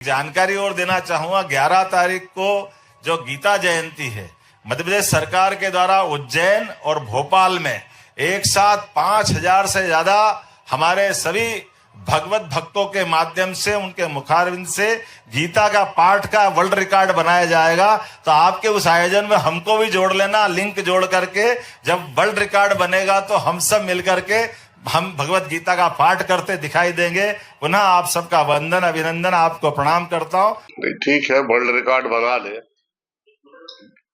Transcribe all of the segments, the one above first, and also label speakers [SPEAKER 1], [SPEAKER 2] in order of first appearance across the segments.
[SPEAKER 1] जानकारी और देना चाहूंगा, 11 तारीख को जो गीता जयंती है, मध्य प्रदेश सरकार के द्वारा उज्जैन और भोपाल में एक साथ 5,000 से ज्यादा हमारे सभी भगवत भक्तों के माध्यम से, उनके मुखारविंद से गीता का पाठ का वर्ल्ड रिकॉर्ड बनाया जाएगा। तो आपके उस आयोजन में हमको भी जोड़ लेना, लिंक जोड़ करके। जब वर्ल्ड रिकॉर्ड बनेगा तो हम सब मिलकर के हम भगवत गीता का पाठ करते दिखाई देंगे। पुनः आप सबका वंदन, अभिनंदन, आपको प्रणाम करता हूँ।
[SPEAKER 2] ठीक है, वर्ल्ड रिकॉर्ड बना ले,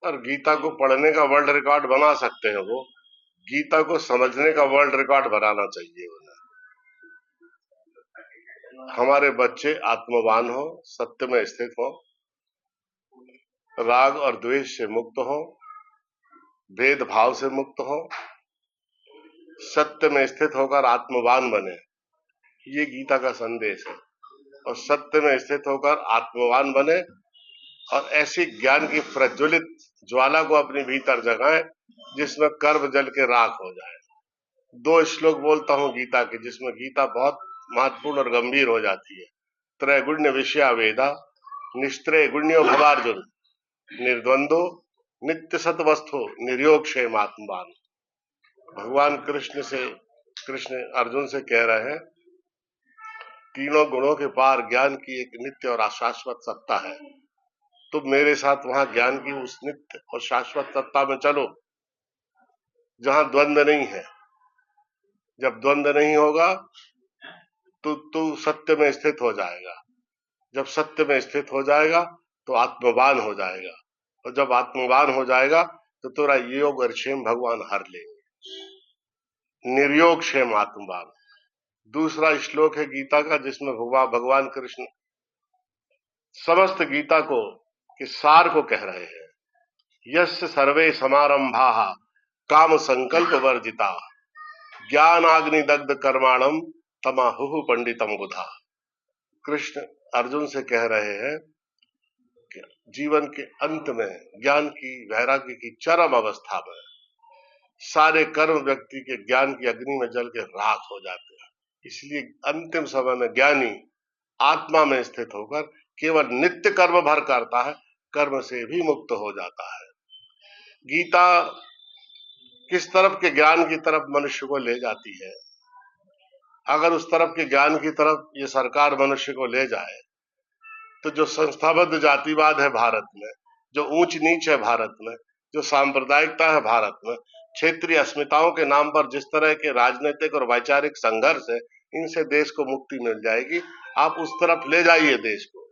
[SPEAKER 2] और गीता को पढ़ने का वर्ल्ड रिकॉर्ड बना सकते हैं। वो गीता को समझने का वर्ल्ड रिकॉर्ड बनाना चाहिए। हमारे बच्चे आत्मवान हो, सत्य में स्थित हो, राग और द्वेष से मुक्त हो, भेदभाव से मुक्त हो, सत्य में स्थित होकर आत्मवान बने। ये गीता का संदेश है। और सत्य में स्थित होकर आत्मवान बने और ऐसी ज्ञान की प्रज्वलित ज्वाला को अपने भीतर जगाएं जिसमें कर्म जल के राख हो जाए। 2 श्लोक बोलता हूं गीता के, जिसमें गीता बहुत महत्वपूर्ण और गंभीर हो जाती है। त्रैगुण्य विषया वेदा, निस्त्रय गुण्यो भवार्जुन, निर्द्वंदो नित्य सत वस्तु, निर्योग क्षेम आत्मवान। भगवान कृष्ण अर्जुन से कह रहे हैं, तीनों गुणों के पार ज्ञान की एक नित्य और अशाश्वत सत्ता है। तुम मेरे साथ वहां ज्ञान की उस नित्य और शाश्वत सत्ता में चलो जहां द्वंद्व नहीं है। जब द्वंद्व नहीं होगा तो तू सत्य में स्थित हो जाएगा। जब सत्य में स्थित हो जाएगा तो आत्मवान हो जाएगा, और जब आत्मवान हो जाएगा तो तेरा योग और क्षेम भगवान हर लेंगे। निर्योग क्षेम आत्मवान दूसरा श्लोक है गीता का, जिसमें भगवान कृष्ण समस्त गीता को के सार को कह रहे हैं। यस्य सर्वे समारंभाः काम संकल्प वर्जिता, ज्ञानाग्नि दग्ध कर्माणम तमाहुः पंडितम बुधा। कृष्ण अर्जुन से कह रहे हैं कि जीवन के अंत में, ज्ञान की, वैराग्य की चरम अवस्था में सारे कर्म व्यक्ति के ज्ञान की अग्नि में जल के राख हो जाते हैं। इसलिए अंतिम समय में ज्ञानी आत्मा में स्थित होकर केवल नित्य कर्म भर करता है, कर्म से भी मुक्त हो जाता है। गीता किस तरफ के ज्ञान की तरफ मनुष्य को ले जाती है? अगर उस तरफ के ज्ञान की तरफ ये सरकार मनुष्य को ले जाए तो जो संस्थाबद्ध जातिवाद है भारत में, जो ऊंच नीच है भारत में, जो सांप्रदायिकता है भारत में, क्षेत्रीय अस्मिताओं के नाम पर जिस तरह के राजनीतिक और वैचारिक संघर्ष है, इनसे देश को मुक्ति मिल जाएगी। आप उस तरफ ले जाइए देश को।